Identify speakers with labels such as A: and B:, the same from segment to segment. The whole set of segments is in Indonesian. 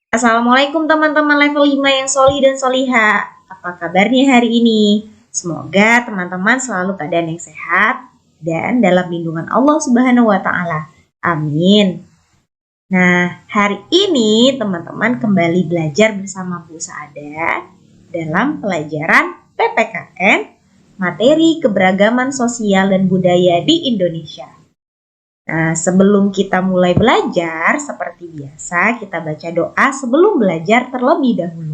A: Assalamualaikum teman-teman level 5 yang soli dan soliha. Apa kabarnya hari ini? Semoga teman-teman selalu keadaan yang sehat dan dalam lindungan Allah Subhanahu wa taala. Amin. Nah, hari ini teman-teman kembali belajar bersama Bu Saada dalam pelajaran PPKN materi keberagaman sosial dan budaya di Indonesia. Nah, sebelum kita mulai belajar, seperti biasa kita baca doa sebelum belajar terlebih dahulu.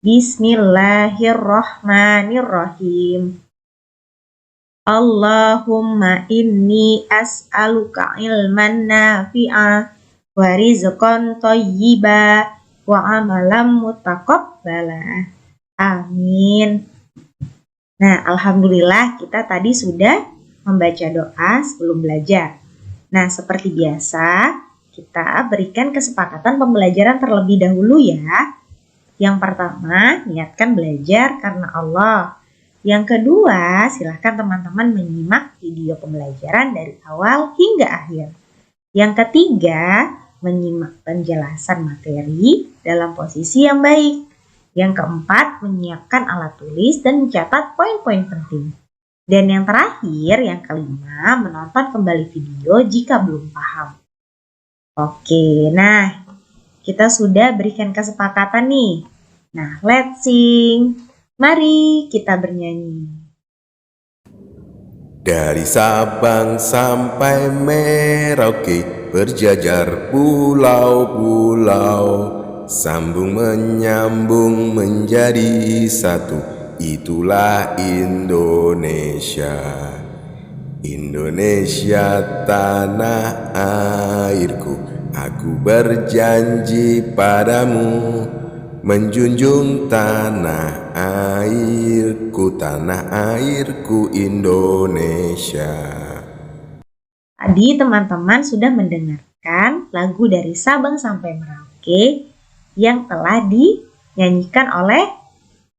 A: Bismillahirrahmanirrahim. Allahumma inni as'aluka ilman nafi'a wa rizqan thayyiba wa amalan mutaqabbala. Amin. Nah, alhamdulillah kita tadi sudah membaca doa sebelum belajar. Nah, seperti biasa, kita berikan kesepakatan pembelajaran terlebih dahulu ya. Yang pertama, niatkan belajar karena Allah. Yang kedua, silakan teman-teman menyimak video pembelajaran dari awal hingga akhir. Yang ketiga, menyimak penjelasan materi dalam posisi yang baik. Yang keempat, menyiapkan alat tulis dan mencatat poin-poin penting. Dan yang terakhir, yang kelima, menonton kembali video jika belum paham. Oke, nah kita sudah berikan kesepakatan nih. Nah, let's sing. Mari kita bernyanyi.
B: Dari Sabang sampai Merauke, berjajar pulau-pulau, sambung menyambung menjadi satu. Itulah Indonesia. Indonesia tanah airku, aku berjanji padamu, menjunjung tanah airku Indonesia.
A: Tadi teman-teman sudah mendengarkan lagu dari Sabang sampai Merauke yang telah dinyanyikan oleh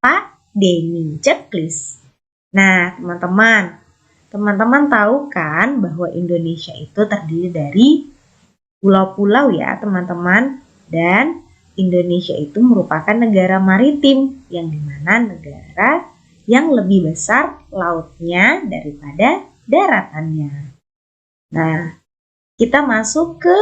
A: Pak Denny Ceklis. Nah, teman-teman tahu kan bahwa Indonesia itu terdiri dari pulau-pulau ya, teman-teman. Dan Indonesia itu merupakan negara maritim yang dimana negara yang lebih besar lautnya daripada daratannya. Nah, kita masuk ke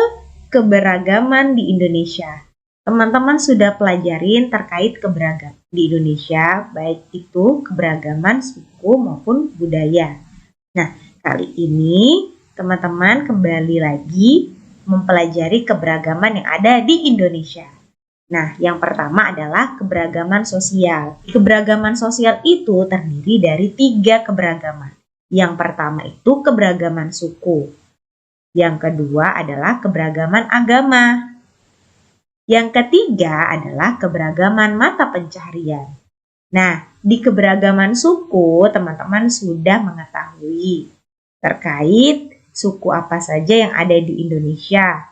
A: keberagaman di Indonesia. Teman-teman sudah pelajarin terkait keberagaman di Indonesia, baik itu keberagaman suku maupun budaya. Nah, kali ini teman-teman kembali lagi mempelajari keberagaman yang ada di Indonesia. Nah, yang pertama adalah keberagaman sosial. Keberagaman sosial itu terdiri dari 3 keberagaman. Yang pertama itu keberagaman suku. Yang kedua adalah keberagaman agama. Yang ketiga adalah keberagaman mata pencaharian. Nah, di keberagaman suku, teman-teman sudah mengetahui terkait suku apa saja yang ada di Indonesia.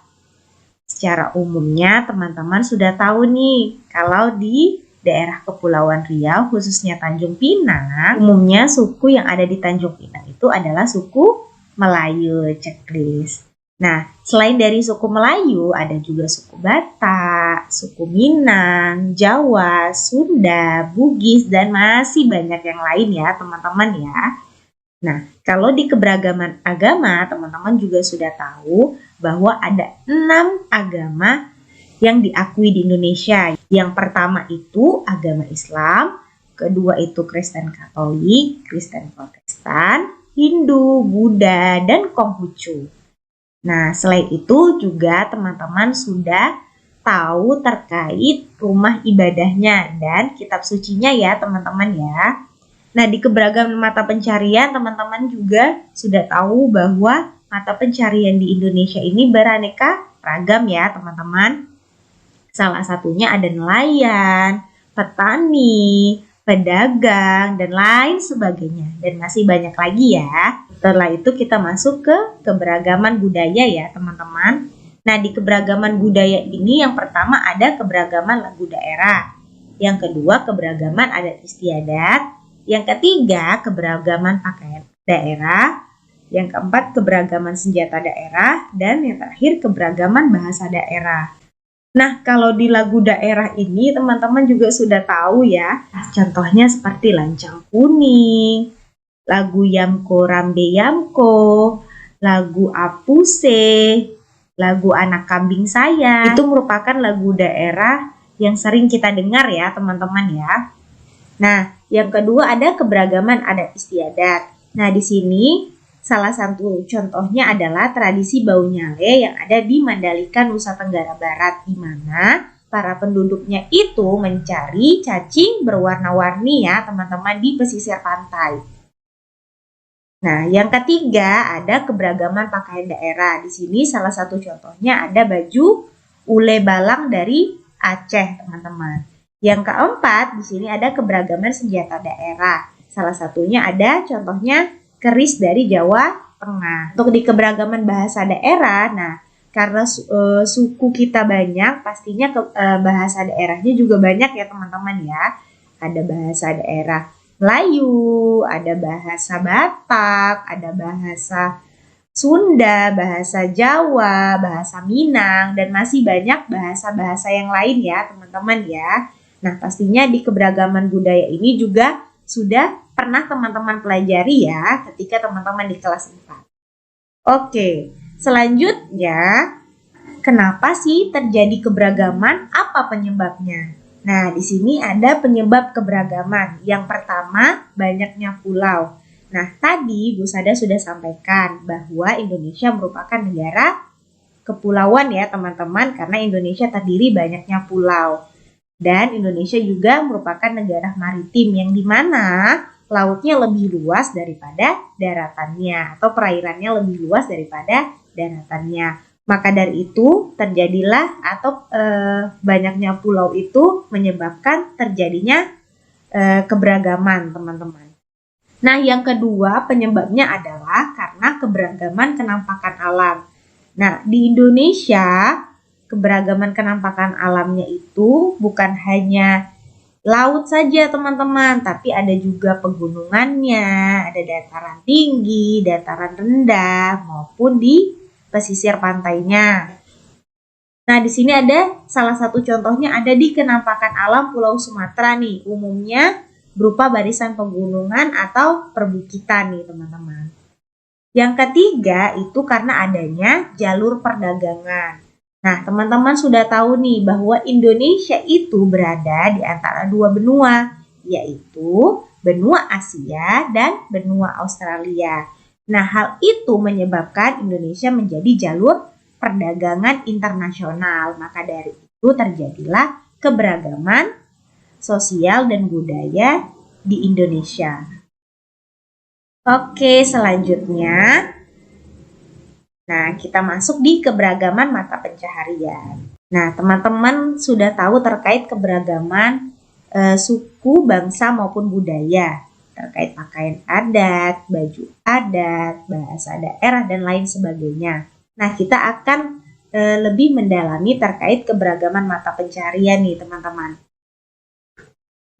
A: Secara umumnya, teman-teman sudah tahu nih, kalau di daerah Kepulauan Riau, khususnya Tanjung Pinang, umumnya suku yang ada di Tanjung Pinang itu adalah suku Melayu Ceklis. Nah, selain dari suku Melayu, ada juga suku Batak, suku Minang, Jawa, Sunda, Bugis, dan masih banyak yang lain ya, teman-teman ya. Nah, kalau di keberagaman agama, teman-teman juga sudah tahu bahwa ada 6 agama yang diakui di Indonesia. Yang pertama itu agama Islam, kedua itu Kristen Katolik, Kristen Protestan, Hindu, Buddha, dan Konghucu. Nah, selain itu juga teman-teman sudah tahu terkait rumah ibadahnya dan kitab sucinya ya teman-teman ya. Nah, di keberagaman mata pencarian teman-teman juga sudah tahu bahwa mata pencarian di Indonesia ini beraneka ragam ya teman-teman. Salah satunya ada nelayan, petani, pedagang, dan lain sebagainya. Dan masih banyak lagi ya. Setelah itu kita masuk ke keberagaman budaya ya teman-teman. Nah, di keberagaman budaya ini yang pertama ada keberagaman lagu daerah. Yang kedua keberagaman adat istiadat. Yang ketiga keberagaman pakaian daerah. Yang keempat keberagaman senjata daerah. Dan yang terakhir keberagaman bahasa daerah. Nah, kalau di lagu daerah ini teman-teman juga sudah tahu ya. Contohnya seperti Lancang Kuning, lagu Yamko Rambe Yamko, lagu Apuse, lagu Anak Kambing Saya. Itu merupakan lagu daerah yang sering kita dengar ya teman-teman ya. Nah, yang kedua ada keberagaman adat istiadat. Nah, di sini salah satu contohnya adalah tradisi Bau Nyale yang ada di Mandalika, Nusa Tenggara Barat, di mana para penduduknya itu mencari cacing berwarna-warni ya teman-teman di pesisir pantai. Nah, yang ketiga ada keberagaman pakaian daerah. Di sini salah satu contohnya ada baju ule balang dari Aceh, teman-teman. Yang keempat, di sini ada keberagaman senjata daerah. Salah satunya ada contohnya keris dari Jawa Tengah. Untuk di keberagaman bahasa daerah, nah karena suku kita banyak, pastinya bahasa daerahnya juga banyak ya teman-teman ya. Ada bahasa daerah Melayu, ada bahasa Batak, ada bahasa Sunda, bahasa Jawa, bahasa Minang, dan masih banyak bahasa-bahasa yang lain ya teman-teman ya. Nah, pastinya di keberagaman budaya ini juga sudah pernah teman-teman pelajari ya ketika teman-teman di kelas 4. Oke, selanjutnya kenapa sih terjadi keberagaman? Apa penyebabnya? Nah, di sini ada penyebab keberagaman. Yang pertama, banyaknya pulau. Nah, tadi Bu Sada sudah sampaikan bahwa Indonesia merupakan negara kepulauan ya teman-teman, karena Indonesia terdiri banyaknya pulau. Dan Indonesia juga merupakan negara maritim yang dimana lautnya lebih luas daripada daratannya atau perairannya lebih luas daripada daratannya. Maka dari itu terjadilah atau banyaknya pulau itu menyebabkan terjadinya keberagaman teman-teman. Nah, yang kedua penyebabnya adalah karena keberagaman kenampakan alam. Nah, di Indonesia keberagaman kenampakan alamnya itu bukan hanya laut saja teman-teman, tapi ada juga pegunungannya, ada dataran tinggi, dataran rendah, maupun di pesisir pantainya. Nah, di sini ada salah satu contohnya ada di kenampakan alam Pulau Sumatera nih, umumnya berupa barisan pegunungan atau perbukitan nih teman-teman. Yang ketiga itu karena adanya jalur perdagangan. Nah, teman-teman sudah tahu nih bahwa Indonesia itu berada di antara dua benua, yaitu benua Asia dan benua Australia. Nah, hal itu menyebabkan Indonesia menjadi jalur perdagangan internasional. Maka dari itu terjadilah keberagaman sosial dan budaya di Indonesia. Oke, selanjutnya nah, kita masuk di keberagaman mata pencaharian. Nah, teman-teman sudah tahu terkait keberagaman suku, bangsa maupun budaya, terkait pakaian adat, baju adat, bahasa daerah, dan lain sebagainya. Nah, kita akan lebih mendalami terkait keberagaman mata pencaharian nih, teman-teman.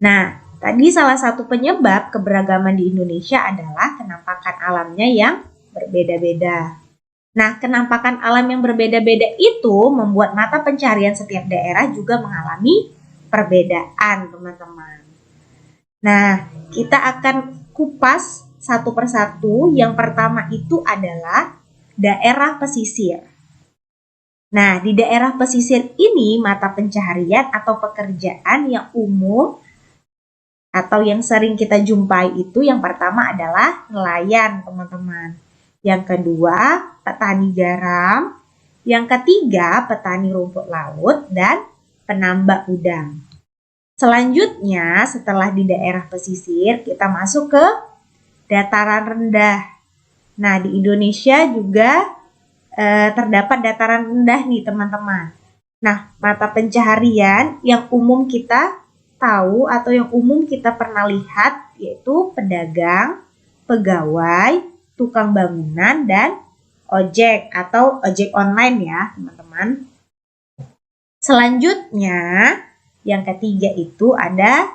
A: Nah, tadi salah satu penyebab keberagaman di Indonesia adalah kenampakan alamnya yang berbeda-beda. Nah, kenampakan alam yang berbeda-beda itu membuat mata pencaharian setiap daerah juga mengalami perbedaan, teman-teman. Nah, kita akan kupas satu persatu. Yang pertama itu adalah daerah pesisir. Nah, di daerah pesisir ini mata pencaharian atau pekerjaan yang umum atau yang sering kita jumpai itu yang pertama adalah nelayan, teman-teman. Yang kedua, petani garam. Yang ketiga, petani rumput laut dan penambak udang. Selanjutnya, setelah di daerah pesisir, kita masuk ke dataran rendah. Nah, di Indonesia juga terdapat dataran rendah nih, teman-teman. Nah, mata pencaharian yang umum kita tahu atau yang umum kita pernah lihat yaitu pedagang, pegawai, tukang bangunan, dan ojek atau ojek online ya teman-teman. Selanjutnya yang ketiga itu ada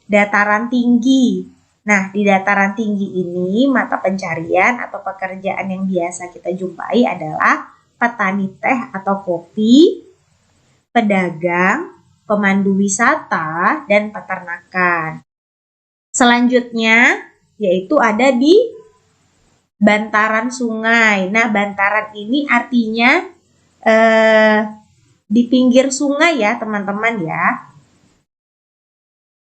A: dataran tinggi. Nah, di dataran tinggi ini mata pencarian atau pekerjaan yang biasa kita jumpai adalah petani teh atau kopi, pedagang, pemandu wisata, dan peternakan. Selanjutnya yaitu ada di bantaran sungai. Nah, bantaran ini artinya di pinggir sungai ya teman-teman ya.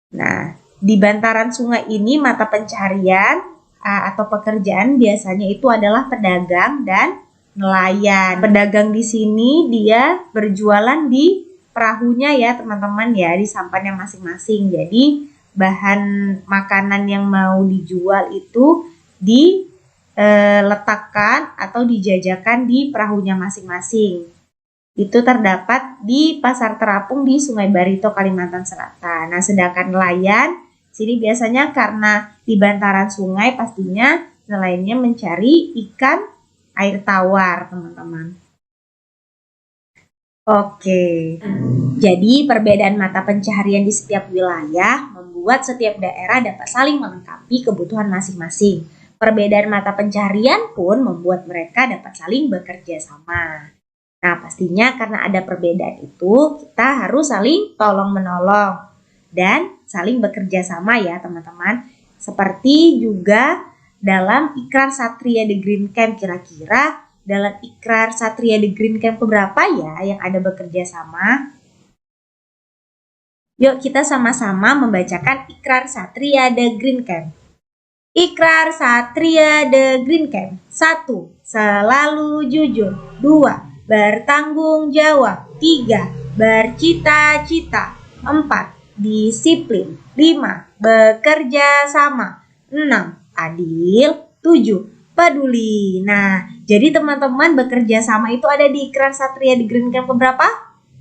A: Nah, di bantaran sungai ini mata pencaharian atau pekerjaan biasanya itu adalah pedagang dan nelayan. Pedagang di sini dia berjualan di perahunya ya teman-teman ya, di sampannya masing-masing. Jadi bahan makanan yang mau dijual itu diletakkan atau dijajakan di perahunya masing-masing. Itu terdapat di Pasar Terapung di Sungai Barito, Kalimantan Selatan. Nah, sedangkan nelayan sini biasanya karena di bantaran sungai pastinya nelayannya mencari ikan air tawar, teman-teman. Oke, jadi perbedaan mata pencaharian di setiap wilayah membuat setiap daerah dapat saling melengkapi kebutuhan masing-masing. Perbedaan mata pencaharian pun membuat mereka dapat saling bekerja sama. Nah, pastinya karena ada perbedaan itu, kita harus saling tolong-menolong dan saling bekerja sama ya teman-teman. Seperti juga dalam Ikrar Satria The Green Camp, kira-kira dalam Ikrar Satria The Green Camp keberapa ya yang ada bekerja sama? Yuk kita sama-sama membacakan Ikrar Satria The Green Camp. Ikrar Satria The Green Camp. 1. Selalu jujur. 2. Bertanggung jawab. 3. Bercita-cita. 4. Disiplin. 5. Bekerja sama. 6. Adil. 7. Peduli. Nah, jadi teman-teman bekerja sama itu ada di Ikrar Satria The Green Camp keberapa?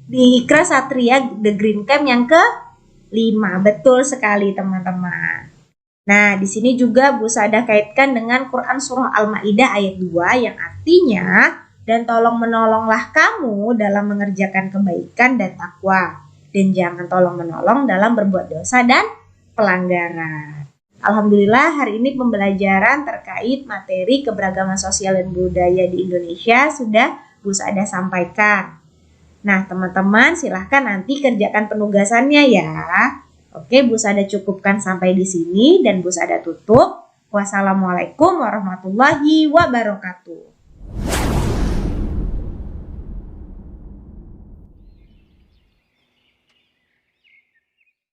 A: Di Ikrar Satria The Green Camp yang ke-5. Betul sekali teman-teman. Nah, di sini juga Bu Sada kaitkan dengan Quran Surah Al-Maidah ayat 2 yang artinya, dan tolong menolonglah kamu dalam mengerjakan kebaikan dan takwa, dan jangan tolong menolong dalam berbuat dosa dan pelanggaran. Alhamdulillah hari ini pembelajaran terkait materi keberagaman sosial dan budaya di Indonesia sudah Bu Sada sampaikan. Nah teman-teman silahkan nanti kerjakan penugasannya ya. Oke, Bu Sada cukupkan sampai di sini dan Bu Sada tutup. Wassalamualaikum warahmatullahi wabarakatuh.